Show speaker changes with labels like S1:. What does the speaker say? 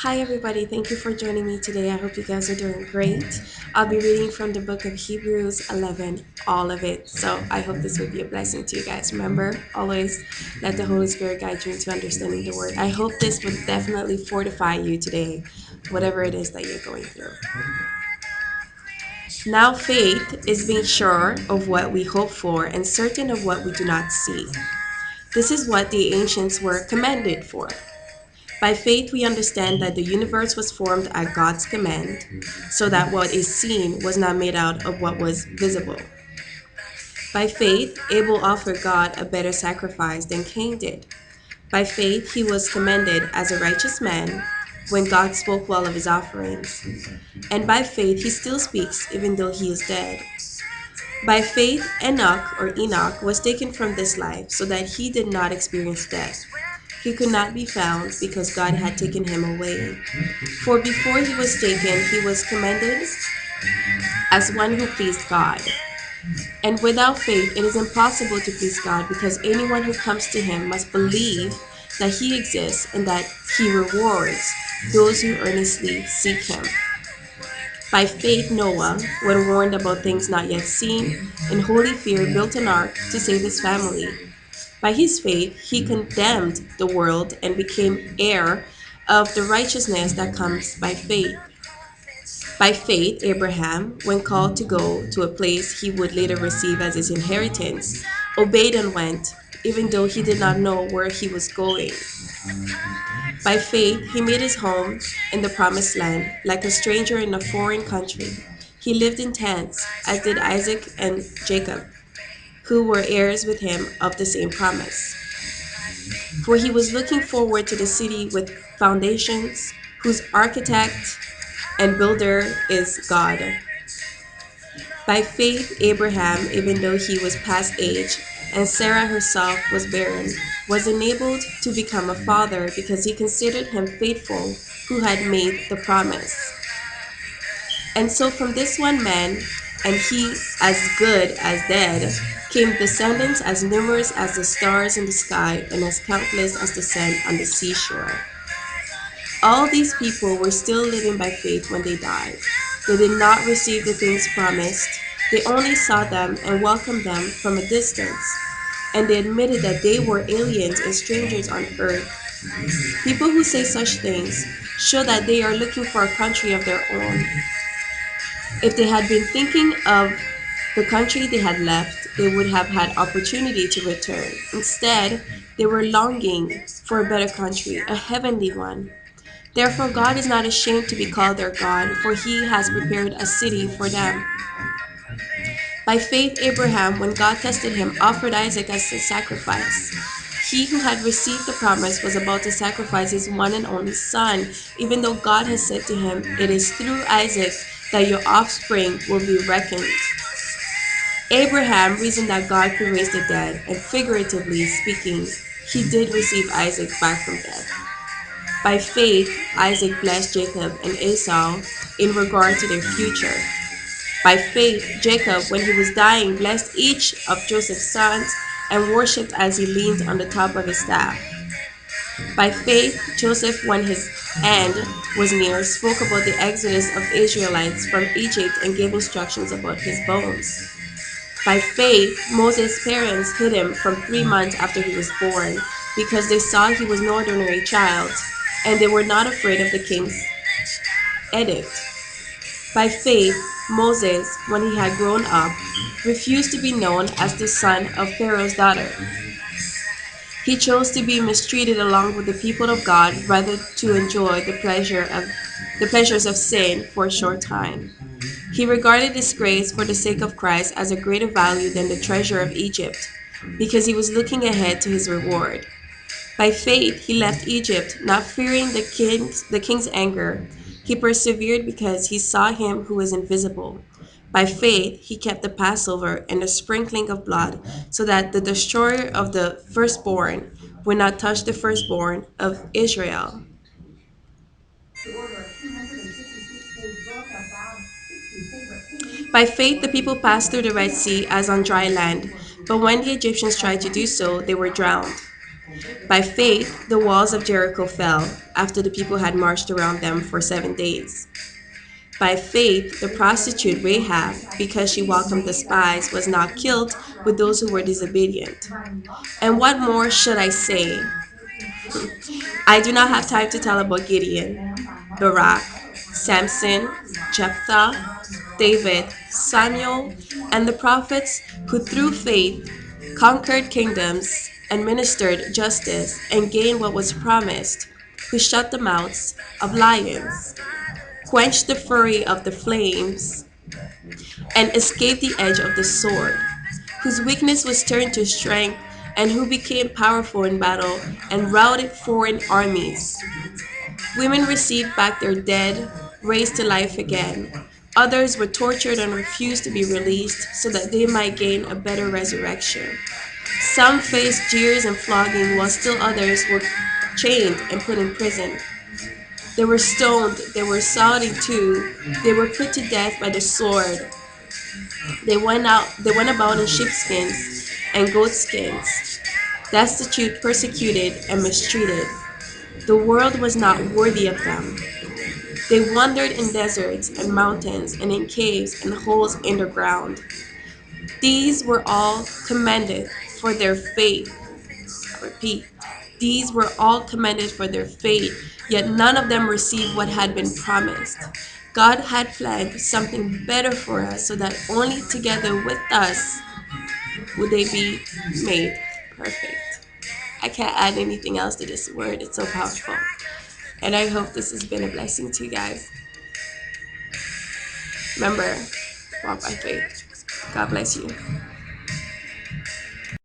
S1: Hi, everybody. Thank you for joining me today. I hope you guys are doing great. I'll be reading from the book of Hebrews 11, all of it. So I hope this will be a blessing to you guys. Remember, always let the Holy Spirit guide you into understanding the word. I hope this would definitely fortify you today, whatever it is that you're going through. Now, faith is being sure of what we hope for and certain of what we do not see. This is what the ancients were commended for. By faith, we understand that the universe was formed at God's command, so that what is seen was not made out of what was visible. By faith, Abel offered God a better sacrifice than Cain did. By faith, he was commended as a righteous man when God spoke well of his offerings. And by faith, he still speaks even though he is dead. By faith, Enoch was taken from this life so that he did not experience death. He could not be found because God had taken him away. For before he was taken, he was commended as one who pleased God. And without faith, it is impossible to please God because anyone who comes to him must believe that he exists and that he rewards those who earnestly seek him. By faith, Noah, when warned about things not yet seen, in holy fear built an ark to save his family. By his faith, he condemned the world and became heir of the righteousness that comes by faith. By faith, Abraham, when called to go to a place he would later receive as his inheritance, obeyed and went, even though he did not know where he was going. By faith, he made his home in the promised land, like a stranger in a foreign country. He lived in tents, as did Isaac and Jacob, who were heirs with him of the same promise. For he was looking forward to the city with foundations, whose architect and builder is God. By faith, Abraham, even though he was past age, and Sarah herself was barren, was enabled to become a father because he considered him faithful who had made the promise. And so from this one man, and he as good as dead, came descendants as numerous as the stars in the sky and as countless as the sand on the seashore. All these people were still living by faith when they died. They did not receive the things promised. They only saw them and welcomed them from a distance. And they admitted that they were aliens and strangers on earth. People who say such things show that they are looking for a country of their own. If they had been thinking of the country they had left, they would have had opportunity to return. Instead, they were longing for a better country, a heavenly one. Therefore, God is not ashamed to be called their God, for he has prepared a city for them. By faith, Abraham, when God tested him, offered Isaac as a sacrifice. He who had received the promise was about to sacrifice his one and only son, even though God had said to him, "It is through Isaac that your offspring will be reckoned." Abraham reasoned that God could raise the dead, and figuratively speaking, he did receive Isaac back from death. By faith, Isaac blessed Jacob and Esau in regard to their future. By faith, Jacob, when he was dying, blessed each of Joseph's sons and worshipped as he leaned on the top of his staff. By faith, Joseph, when his end was near, spoke about the exodus of Israelites from Egypt and gave instructions about his bones. By faith, Moses' parents hid him from 3 months after he was born, because they saw he was no ordinary child, and they were not afraid of the king's edict. By faith, Moses, when he had grown up, refused to be known as the son of Pharaoh's daughter. He chose to be mistreated along with the people of God rather to enjoy the pleasures of sin for a short time. He regarded disgrace for the sake of Christ as a greater value than the treasure of Egypt, because he was looking ahead to his reward. By faith he left Egypt, not fearing the king's anger. He persevered because he saw him who is invisible. By faith he kept the Passover and the sprinkling of blood, so that the destroyer of the firstborn would not touch the firstborn of Israel. By faith the people passed through the Red Sea as on dry land, but when the Egyptians tried to do so, they were drowned. By faith, the walls of Jericho fell after the people had marched around them for 7 days. By faith, the prostitute Rahab, because she welcomed the spies, was not killed with those who were disobedient. And what more should I say? I do not have time to tell about Gideon, Barak, Samson, Jephthah, David, Samuel, and the prophets who through faith conquered kingdoms, administered justice, and gained what was promised, who shut the mouths of lions, quenched the fury of the flames, and escaped the edge of the sword, whose weakness was turned to strength, and who became powerful in battle and routed foreign armies. Women received back their dead, raised to life again. Others were tortured and refused to be released so that they might gain a better resurrection. Some faced jeers and flogging, while still others were chained and put in prison. They were stoned, they were sawn in two, they were put to death by the sword. They went about in sheepskins and goatskins, destitute, persecuted, and mistreated. The world was not worthy of them. They wandered in deserts and mountains and in caves and holes in the ground. These were all commended for their faith. I repeat, these were all commended for their faith, yet none of them received what had been promised. God had planned something better for us so that only together with us would they be made perfect. I can't add anything else to this word. It's so powerful. And I hope this has been a blessing to you guys. Remember, walk by faith. God bless you.